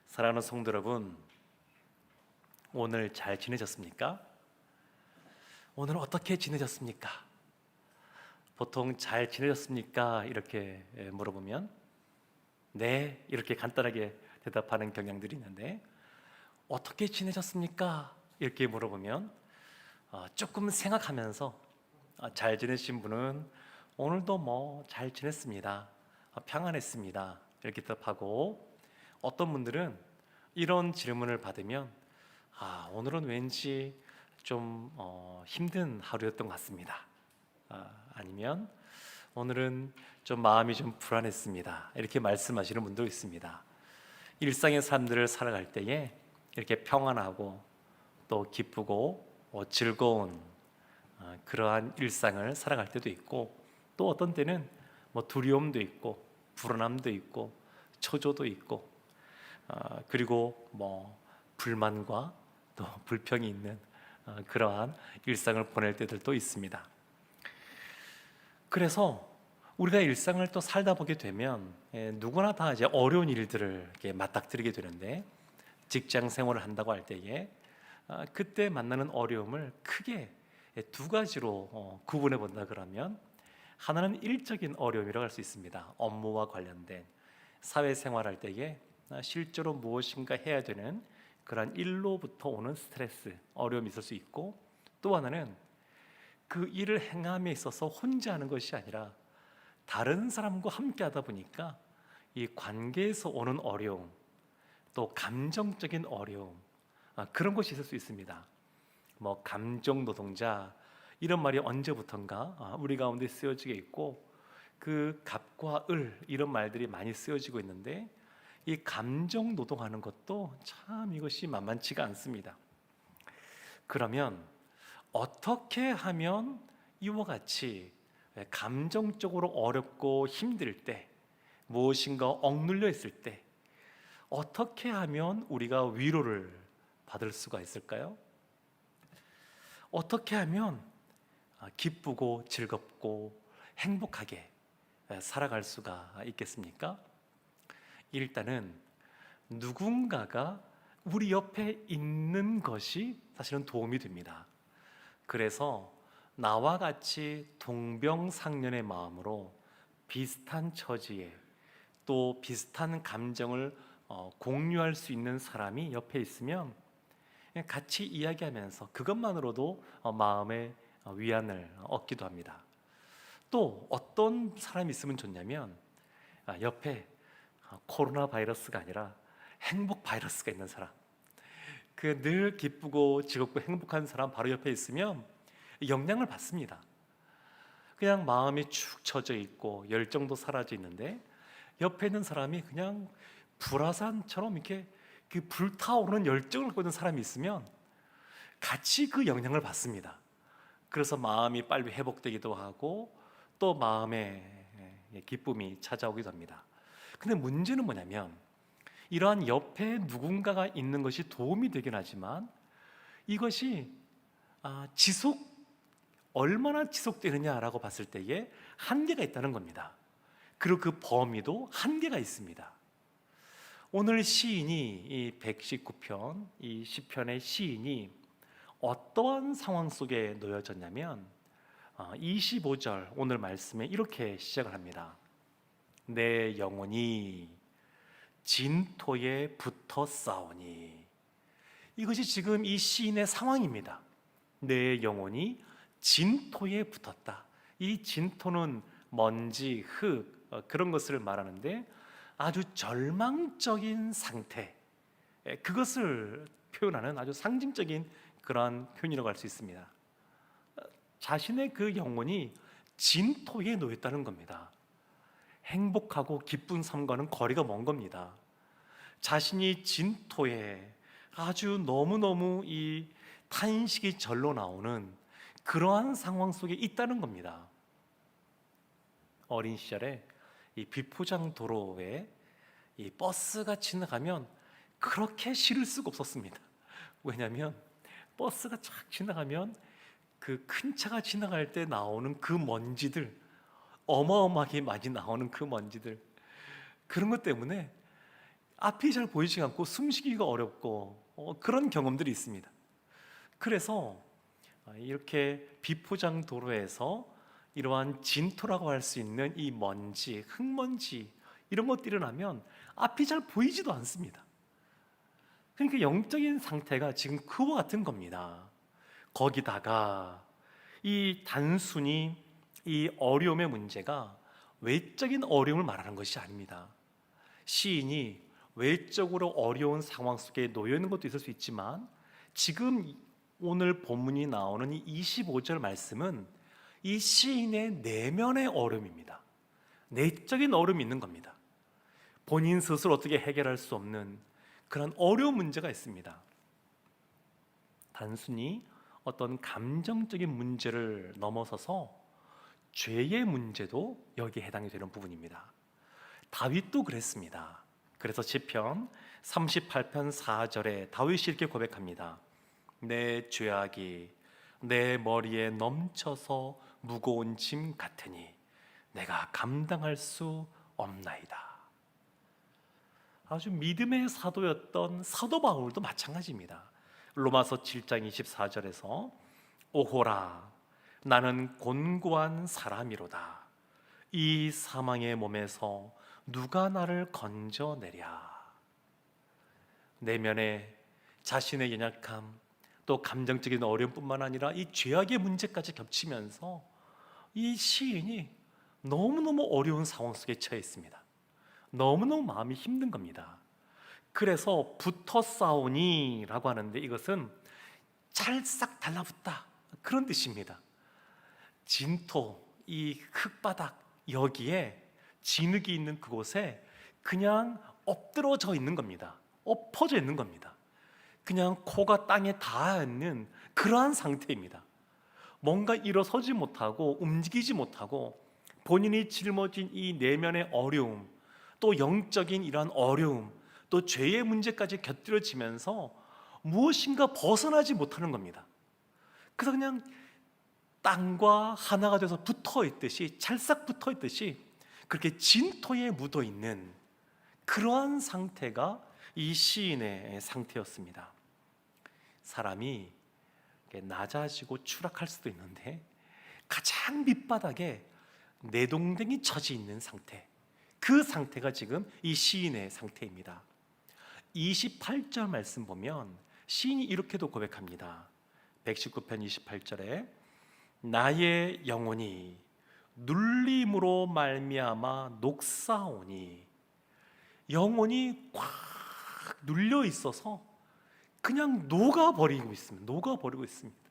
사랑하는 성도 여러분, 오늘 잘 지내셨습니까? 오늘 어떻게 지내셨습니까? 보통 잘 지내셨습니까? 이렇게 물어보면 네, 이렇게 간단하게 대답하는 경향들이 있는데, 어떻게 지내셨습니까? 이렇게 물어보면 조금 생각하면서 잘 지내신 분은 오늘도 뭐 잘 지냈습니다, 평안했습니다, 이렇게 대답하고, 어떤 분들은 이런 질문을 받으면 오늘은 왠지 좀 힘든 하루였던 것 같습니다, 아니면 오늘은 좀 마음이 좀 불안했습니다, 이렇게 말씀하시는 분도 있습니다. 일상의 삶들을 살아갈 때에 이렇게 평안하고 또 기쁘고 즐거운 그러한 일상을 살아갈 때도 있고, 또 어떤 때는 뭐 두려움도 있고 불안함도 있고 초조도 있고, 그리고 뭐 불만과 또 불평이 있는 그러한 일상을 보낼 때들도 있습니다. 그래서 우리가 일상을 또 살다 보게 되면 누구나 다 이제 어려운 일들을 이렇게 맞닥뜨리게 되는데, 직장 생활을 한다고 할 때에 그때 만나는 어려움을 크게 두 가지로 구분해 본다 그러면, 하나는 일적인 어려움이라고 할 수 있습니다. 업무와 관련된 사회생활할 때에 실제로 무엇인가 해야 되는 그런 일로부터 오는 스트레스, 어려움이 있을 수 있고, 또 하나는 그 일을 행함에 있어서 혼자 하는 것이 아니라 다른 사람과 함께 하다 보니까 이 관계에서 오는 어려움, 또 감정적인 어려움, 그런 것이 있을 수 있습니다. 뭐 감정 노동자, 이런 말이 언제부턴가 우리 가운데 쓰여지게 있고, 그 갑과 을, 이런 말들이 많이 쓰여지고 있는데, 이 감정 노동하는 것도 참 이것이 만만치가 않습니다. 그러면 어떻게 하면 이와 같이 감정적으로 어렵고 힘들 때, 무엇인가 억눌려 있을 때 어떻게 하면 우리가 위로를 받을 수가 있을까요? 어떻게 하면 기쁘고 즐겁고 행복하게 살아갈 수가 있겠습니까? 일단은 누군가가 우리 옆에 있는 것이 사실은 도움이 됩니다. 그래서 나와 같이 동병상련의 마음으로 비슷한 처지에 또 비슷한 감정을 공유할 수 있는 사람이 옆에 있으면 같이 이야기하면서 그것만으로도 마음의 위안을 얻기도 합니다. 또 어떤 사람이 있으면 좋냐면, 옆에 코로나 바이러스가 아니라 행복 바이러스가 있는 사람, 그 늘 기쁘고 즐겁고 행복한 사람 바로 옆에 있으면 영향을 받습니다. 그냥 마음이 축 처져 있고 열정도 사라져 있는데, 옆에 있는 사람이 그냥 불화산처럼 이렇게 그 불타오르는 열정을 갖고 있는 사람이 있으면 같이 그 영향을 받습니다. 그래서 마음이 빨리 회복되기도 하고 또 마음에 기쁨이 찾아오기도 합니다. 근데 문제는 뭐냐면, 이러한 옆에 누군가가 있는 것이 도움이 되긴 하지만 이것이 얼마나 지속되느냐라고 봤을 때에 한계가 있다는 겁니다. 그리고 그 범위도 한계가 있습니다. 오늘 시인이 이 119편, 이 시편의 시인이 어떠한 상황 속에 놓여졌냐면, 25절 오늘 말씀에 이렇게 시작을 합니다. 내 영혼이 진토에 붙어 싸우니. 이것이 지금 이 시인의 상황입니다. 내 영혼이 진토에 붙었다. 이 진토는 먼지, 흙, 그런 것을 말하는데 아주 절망적인 상태, 그것을 표현하는 아주 상징적인 그러한 표현이라고 할 수 있습니다. 자신의 그 영혼이 진토에 놓였다는 겁니다. 행복하고 기쁜 삶과는 거리가 먼 겁니다. 자신이 진토에 아주 너무너무 이 탄식이 절로 나오는 그러한 상황 속에 있다는 겁니다. 어린 시절에 이 비포장 도로에 이 버스가 지나가면 그렇게 싫을 수가 없었습니다. 왜냐하면 버스가 쫙 지나가면 그 큰 차가 지나갈 때 나오는 그 먼지들, 어마어마하게 많이 나오는 그 먼지들, 그런 것 때문에 앞이 잘 보이지 않고 숨쉬기가 어렵고 그런 경험들이 있습니다. 그래서 이렇게 비포장 도로에서 이러한 진토라고 할 수 있는 이 먼지, 흙먼지 이런 것들이 일어나면 앞이 잘 보이지도 않습니다. 그러니까 영적인 상태가 지금 그와 같은 겁니다. 거기다가 이 단순히 이 어려움의 문제가 외적인 어려움을 말하는 것이 아닙니다. 시인이 외적으로 어려운 상황 속에 놓여 있는 것도 있을 수 있지만 지금 오늘 본문이 나오는 이 25절 말씀은 이 시인의 내면의 어려움입니다. 내적인 어려움이 있는 겁니다. 본인 스스로 어떻게 해결할 수 없는 그런 어려운 문제가 있습니다. 단순히 어떤 감정적인 문제를 넘어서서 죄의 문제도 여기에 해당이 되는 부분입니다. 다윗도 그랬습니다. 그래서 시편 38편 4절에 다윗이 이렇게 고백합니다. 내 죄악이 내 머리에 넘쳐서 무거운 짐 같으니 내가 감당할 수 없나이다. 아주 믿음의 사도였던 사도 바울도 마찬가지입니다. 로마서 7장 24절에서 오호라 나는 곤고한 사람이로다. 이 사망의 몸에서 누가 나를 건져내랴. 내면에 자신의 연약함 또 감정적인 어려움뿐만 아니라 이 죄악의 문제까지 겹치면서 이 시인이 너무너무 어려운 상황 속에 처해 있습니다. 너무너무 마음이 힘든 겁니다. 그래서 붙어 싸우니 라고 하는데 이것은 찰싹 달라붙다 그런 뜻입니다. 진토, 이 흙바닥 여기에 진흙이 있는 그곳에 그냥 엎드러져 있는 겁니다. 엎어져 있는 겁니다. 그냥 코가 땅에 닿아 있는 그러한 상태입니다. 뭔가 일어서지 못하고 움직이지 못하고 본인이 짊어진 이 내면의 어려움 또 영적인 이러한 어려움 또 죄의 문제까지 곁들여지면서 무엇인가 벗어나지 못하는 겁니다. 그래서 그냥 땅과 하나가 돼서 붙어 있듯이 찰싹 붙어 있듯이 그렇게 진토에 묻어 있는 그러한 상태가 이 시인의 상태였습니다. 사람이 낮아지고 추락할 수도 있는데 가장 밑바닥에 내동댕이 처지 있는 상태, 그 상태가 지금 이 시인의 상태입니다. 28절 말씀 보면 시인이 이렇게도 고백합니다. 119편 28절에 나의 영혼이 눌림으로 말미암아 녹사오니, 영혼이 꽉 눌려 있어서 그냥 녹아버리고 있습니다.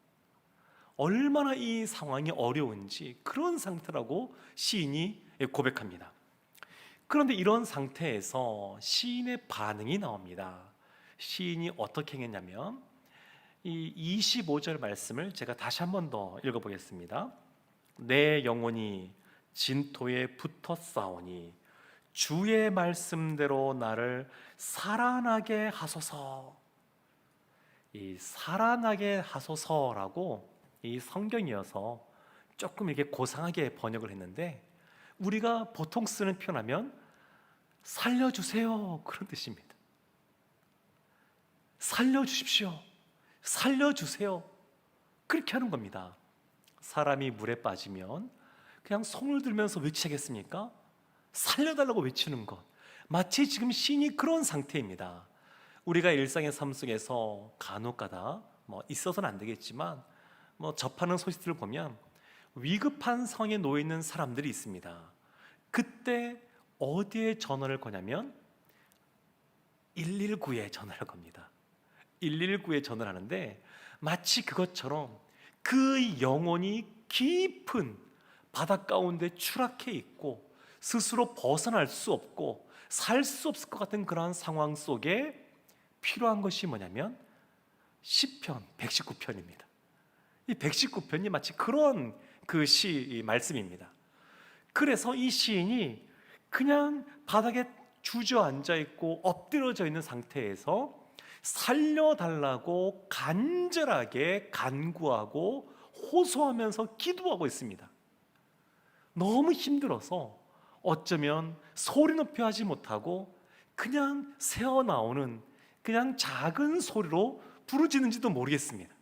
얼마나 이 상황이 어려운지 그런 상태라고 시인이 고백합니다. 그런데 이런 상태에서 시인의 반응이 나옵니다. 시인이 어떻게 했냐면 이 25절 말씀을 제가 다시 한 번 더 읽어보겠습니다. 내 영혼이 진토에 붙어 싸우니 주의 말씀대로 나를 살아나게 하소서. 이 살아나게 하소서라고 이 성경이어서 조금 이렇게 고상하게 번역을 했는데 우리가 보통 쓰는 표현하면 살려주세요 그런 뜻입니다. 살려주십시오, 살려주세요 그렇게 하는 겁니다. 사람이 물에 빠지면 그냥 손을 들면서 외치겠습니까? 살려달라고 외치는 것, 마치 지금 시인이 그런 상태입니다. 우리가 일상의 삶 속에서 간혹가다 있어서는 안 되겠지만 접하는 소식들을 보면 위급한 상황에 놓여 있는 사람들이 있습니다. 그때 어디에 전화를 거냐면 119에 전화를 겁니다. 119에 전화를 하는데 마치 그것처럼 그 영혼이 깊은 바닷 가운데 추락해 있고 스스로 벗어날 수 없고 살 수 없을 것 같은 그러한 상황 속에 필요한 것이 뭐냐면 시편 119편입니다. 이 119편이 마치 그런 그 시 말씀입니다. 그래서 이 시인이 그냥 바닥에 주저앉아 있고 엎드려져 있는 상태에서 살려달라고 간절하게 간구하고 호소하면서 기도하고 있습니다. 너무 힘들어서 어쩌면 소리 높여 하지 못하고 그냥 새어나오는 그냥 작은 소리로 부르짖는지도 모르겠습니다.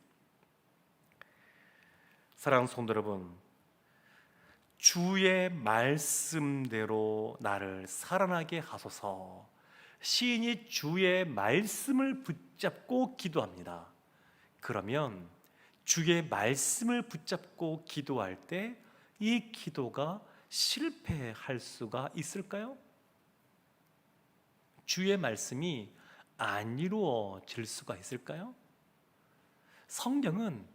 사랑하는 성도 여러분, 주의 말씀대로 나를 살아나게 하소서. 시인이 주의 말씀을 붙잡고 기도합니다. 그러면 주의 말씀을 붙잡고 기도할 때 이 기도가 실패할 수가 있을까요? 주의 말씀이 안 이루어질 수가 있을까요? 성경은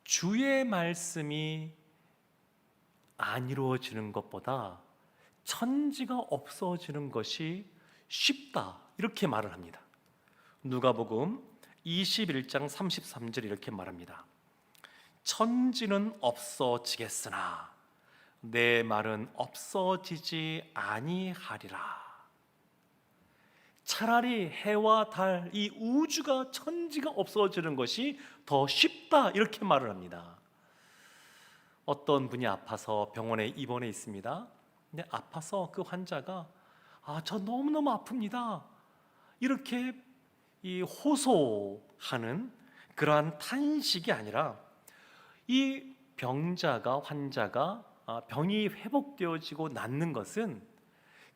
주의 말씀이 안 이루어지는 것보다 천지가 없어지는 것이 쉽다, 이렇게 말을 합니다. 누가복음 21장 33절 이렇게 말합니다. 천지는 없어지겠으나 내 말은 없어지지 아니하리라. 차라리 해와 달, 이 우주가, 천지가 없어지는 것이 더 쉽다, 이렇게 말을 합니다. 어떤 분이 아파서 병원에 입원해 있습니다. 근데 아파서 그 환자가 저 너무너무 아픕니다, 이렇게 호소하는 그러한 탄식이 아니라 이 환자가 병이 회복되어지고 낫는 것은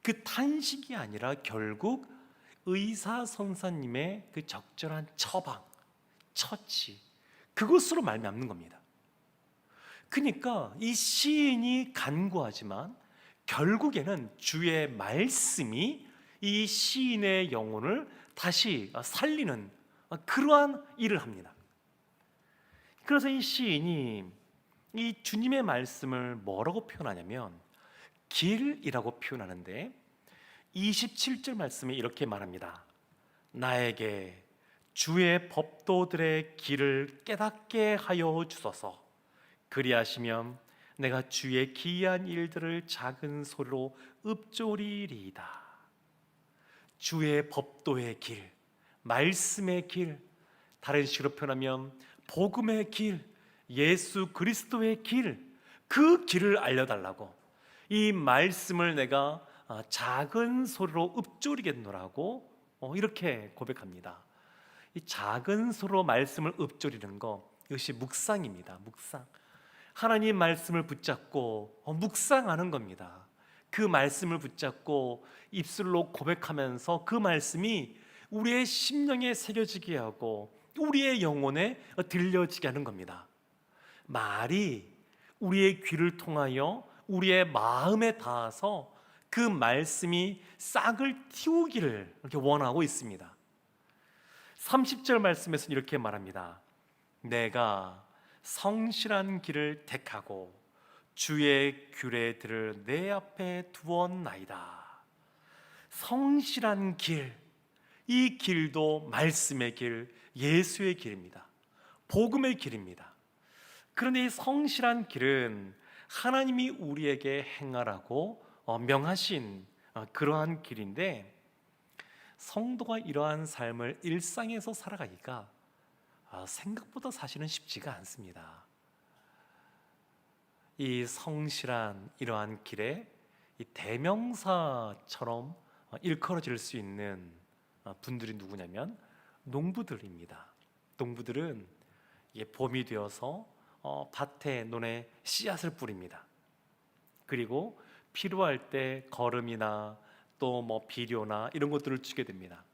그 탄식이 아니라 결국 의사 선생님의 그 적절한 처방, 처치, 그것으로 말미암는 겁니다. 그러니까 이 시인이 간구하지만 결국에는 주의 말씀이 이 시인의 영혼을 다시 살리는 그러한 일을 합니다. 그래서 이 시인이 이 주님의 말씀을 뭐라고 표현하냐면 길이라고 표현하는데 27절 말씀에 이렇게 말합니다. 나에게 주의 법도들의 길을 깨닫게 하여 주소서. 그리하시면 내가 주의 기이한 일들을 작은 소리로 읊조리리이다. 주의 법도의 길, 말씀의 길, 다른 식으로 표현하면 복음의 길, 예수 그리스도의 길, 그 길을 알려달라고, 이 말씀을 내가 작은 소리로 읊조리겠노라고 이렇게 고백합니다. 이 작은 소리로 말씀을 읊조리는 거, 이것이 묵상입니다. 묵상. 하나님 말씀을 붙잡고 묵상하는 겁니다. 그 말씀을 붙잡고 입술로 고백하면서 그 말씀이 우리의 심령에 새겨지게 하고 우리의 영혼에 들려지게 하는 겁니다. 말이 우리의 귀를 통하여 우리의 마음에 닿아서 그 말씀이 싹을 틔우기를 이렇게 원하고 있습니다. 30절 말씀에서는 이렇게 말합니다. 내가 성실한 길을 택하고 주의 규례들을 내 앞에 두었나이다. 성실한 길, 이 길도 말씀의 길, 예수의 길입니다. 복음의 길입니다. 그런데 이 성실한 길은 하나님이 우리에게 행하라고 명하신 그러한 길인데, 성도가 이러한 삶을 일상에서 살아가기가 생각보다 사실은 쉽지가 않습니다. 이 성실한 이러한 길에 이 대명사처럼 일컬어질 수 있는 분들이 누구냐면 농부들입니다. 농부들은 봄이 되어서 밭에 논에 씨앗을 뿌립니다. 그리고 필요할 때 거름이나 또 비료나 이런 것들을 주게 됩니다.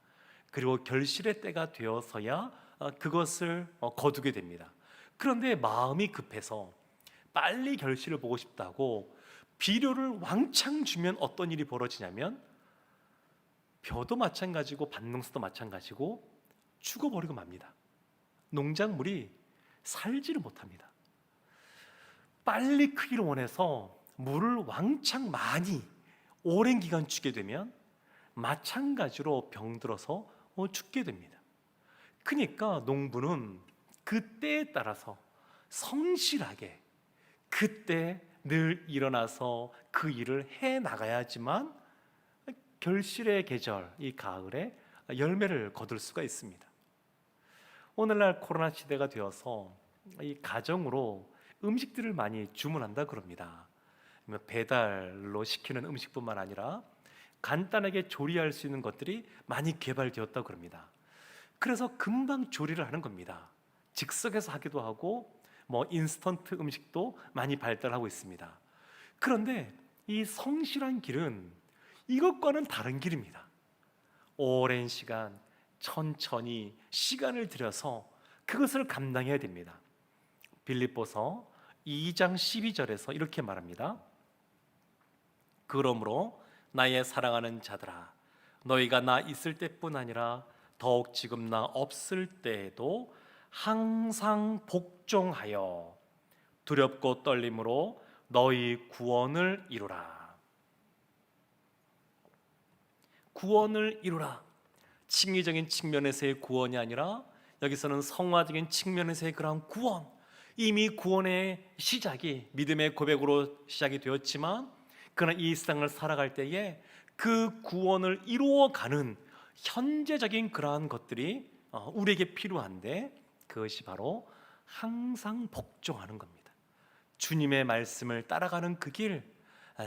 그리고 결실의 때가 되어서야 그것을 거두게 됩니다. 그런데 마음이 급해서 빨리 결실을 보고 싶다고 비료를 왕창 주면 어떤 일이 벌어지냐면 벼도 마찬가지고 밭농사도 마찬가지고 죽어버리고 맙니다. 농작물이 살지를 못합니다. 빨리 크기를 원해서 물을 왕창 많이 오랜 기간 주게 되면 마찬가지로 병들어서 죽게 됩니다. 그러니까 농부는 그때에 따라서 성실하게 그때 늘 일어나서 그 일을 해 나가야지만 결실의 계절, 이 가을에 열매를 거둘 수가 있습니다. 오늘날 코로나 시대가 되어서 이 가정으로 음식들을 많이 주문한다 그럽니다. 배달로 시키는 음식뿐만 아니라 간단하게 조리할 수 있는 것들이 많이 개발되었다고 그럽니다. 그래서 금방 조리를 하는 겁니다. 즉석에서 하기도 하고 인스턴트 음식도 많이 발달하고 있습니다. 그런데 이 성실한 길은 이것과는 다른 길입니다. 오랜 시간 천천히 시간을 들여서 그것을 감당해야 됩니다. 빌립보서 2장 12절에서 이렇게 말합니다. 그러므로 나의 사랑하는 자들아, 너희가 나 있을 때뿐 아니라 더욱 지금 나 없을 때에도 항상 복종하여 두렵고 떨림으로 너희 구원을 이루라. 구원을 이루라. 칭의적인 측면에서의 구원이 아니라 여기서는 성화적인 측면에서의 그러한 구원, 이미 구원의 시작이 믿음의 고백으로 시작이 되었지만 그러나 이 세상을 살아갈 때에 그 구원을 이루어가는 현재적인 그러한 것들이 우리에게 필요한데, 그것이 바로 항상 복종하는 겁니다. 주님의 말씀을 따라가는 그 길,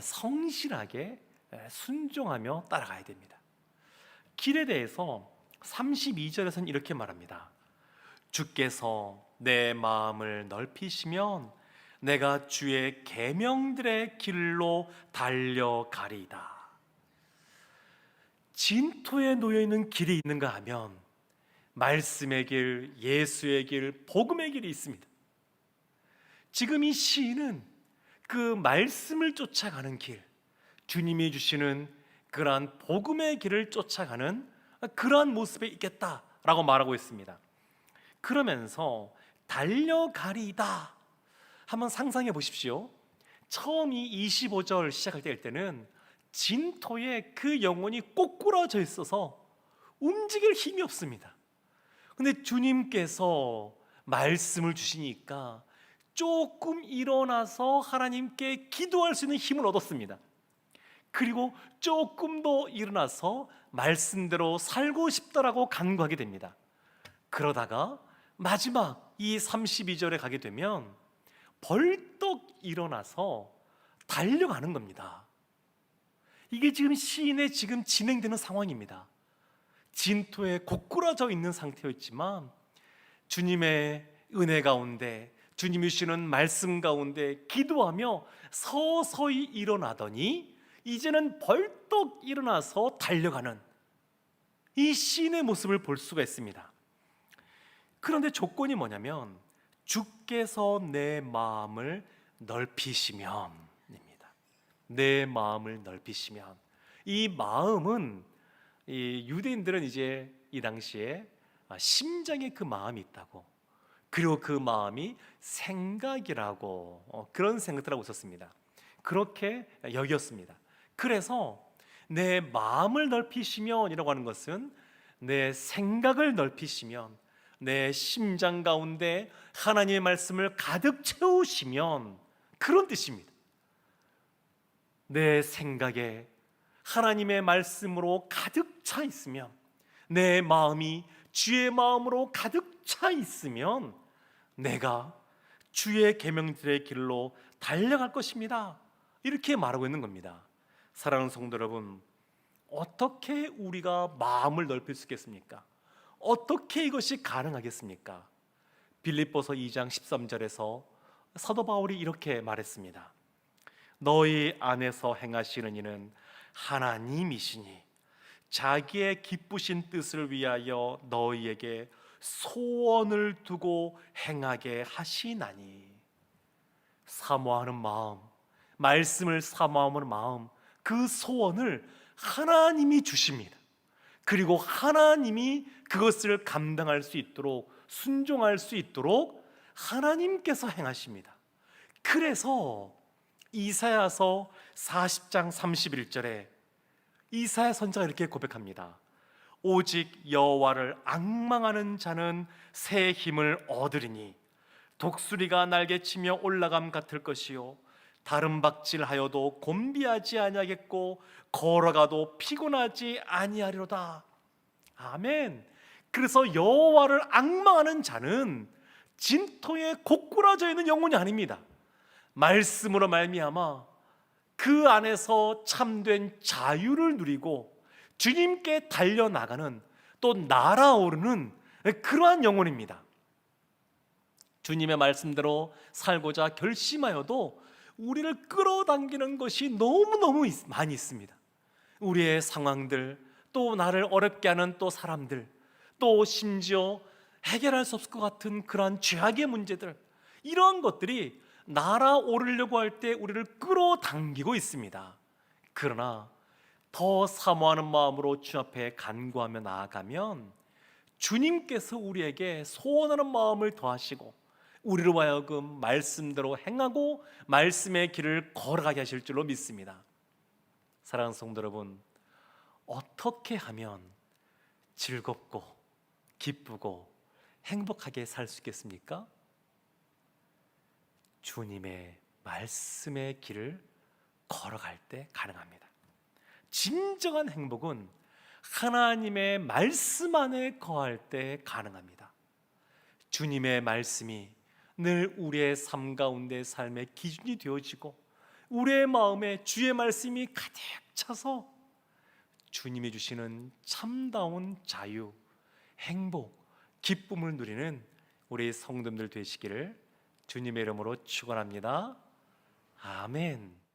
성실하게 순종하며 따라가야 됩니다. 길에 대해서 32절에서는 이렇게 말합니다. 주께서 내 마음을 넓히시면 내가 주의 계명들의 길로 달려가리이다. 진토에 놓여있는 길이 있는가 하면 말씀의 길, 예수의 길, 복음의 길이 있습니다. 지금 이 시인은 그 말씀을 쫓아가는 길, 주님이 주시는 그러한 복음의 길을 쫓아가는 그러한 모습에 있겠다라고 말하고 있습니다. 그러면서 달려가리이다, 한번 상상해 보십시오. 처음 이 25절 시작할 때는 진토에 그 영혼이 꼬꾸라져 있어서 움직일 힘이 없습니다. 근데 주님께서 말씀을 주시니까 조금 일어나서 하나님께 기도할 수 있는 힘을 얻었습니다. 그리고 조금 더 일어나서 말씀대로 살고 싶다라고 간구하게 됩니다. 그러다가 마지막 이 32절에 가게 되면 벌떡 일어나서 달려가는 겁니다. 이게 지금 시인의 지금 진행되는 상황입니다. 진토에 고꾸라져 있는 상태였지만 주님의 은혜 가운데, 주님이 주시는 말씀 가운데 기도하며 서서히 일어나더니 이제는 벌떡 일어나서 달려가는 이 시인의 모습을 볼 수가 있습니다. 그런데 조건이 뭐냐면 주께서 내 마음을 넓히시면입니다. 내 마음을 넓히시면. 이 마음은 이 유대인들은 이제 이 당시에 심장에 그 마음이 있다고, 그리고 그 마음이 생각이라고, 그런 생각을 하고 있었습니다. 그렇게 여겼습니다. 그래서 내 마음을 넓히시면이라고 하는 것은 내 생각을 넓히시면, 내 심장 가운데 하나님의 말씀을 가득 채우시면, 그런 뜻입니다. 내 생각에 하나님의 말씀으로 가득 차 있으면, 내 마음이 주의 마음으로 가득 차 있으면 내가 주의 계명들의 길로 달려갈 것입니다. 이렇게 말하고 있는 겁니다. 사랑하는 성도 여러분, 어떻게 우리가 마음을 넓힐 수 있겠습니까? 어떻게 이것이 가능하겠습니까? 빌립보서 2장 13절에서 사도 바울이 이렇게 말했습니다. 너희 안에서 행하시는 이는 하나님이시니 자기의 기쁘신 뜻을 위하여 너희에게 소원을 두고 행하게 하시나니. 사모하는 마음, 말씀을 사모하는 마음, 그 소원을 하나님이 주십니다. 그리고 하나님이 그것을 감당할 수 있도록, 순종할 수 있도록 하나님께서 행하십니다. 그래서 이사야서 40장 31절에 이사야 선지자가 이렇게 고백합니다. 오직 여호와를 앙망하는 자는 새 힘을 얻으리니 독수리가 날개치며 올라감 같을 것이요 다른 박질하여도 곤비하지 아니하겠고 걸어가도 피곤하지 아니하리로다. 아멘. 그래서 여호와를 앙망하는 자는 진토에 고꾸라져 있는 영혼이 아닙니다. 말씀으로 말미암아 그 안에서 참된 자유를 누리고 주님께 달려나가는, 또 날아오르는 그러한 영혼입니다. 주님의 말씀대로 살고자 결심하여도 우리를 끌어당기는 것이 너무너무 많이 있습니다. 우리의 상황들, 또 나를 어렵게 하는 또 사람들, 또 심지어 해결할 수 없을 것 같은 그러한 죄악의 문제들, 이러한 것들이 날아오르려고 할 때 우리를 끌어당기고 있습니다. 그러나 더 사모하는 마음으로 주 앞에 간구하며 나아가면 주님께서 우리에게 소원하는 마음을 더하시고 우리로 하여금 말씀대로 행하고 말씀의 길을 걸어가게 하실 줄로 믿습니다. 사랑하는 성도 여러분, 어떻게 하면 즐겁고 기쁘고 행복하게 살 수 있겠습니까? 주님의 말씀의 길을 걸어갈 때 가능합니다. 진정한 행복은 하나님의 말씀 안에 거할 때 가능합니다. 주님의 말씀이 늘 우리의 삶 가운데 삶의 기준이 되어지고 우리의 마음에 주의 말씀이 가득 차서 주님이 주시는 참다운 자유, 행복, 기쁨을 누리는 우리 성도들 되시기를 주님의 이름으로 축원합니다. 아멘.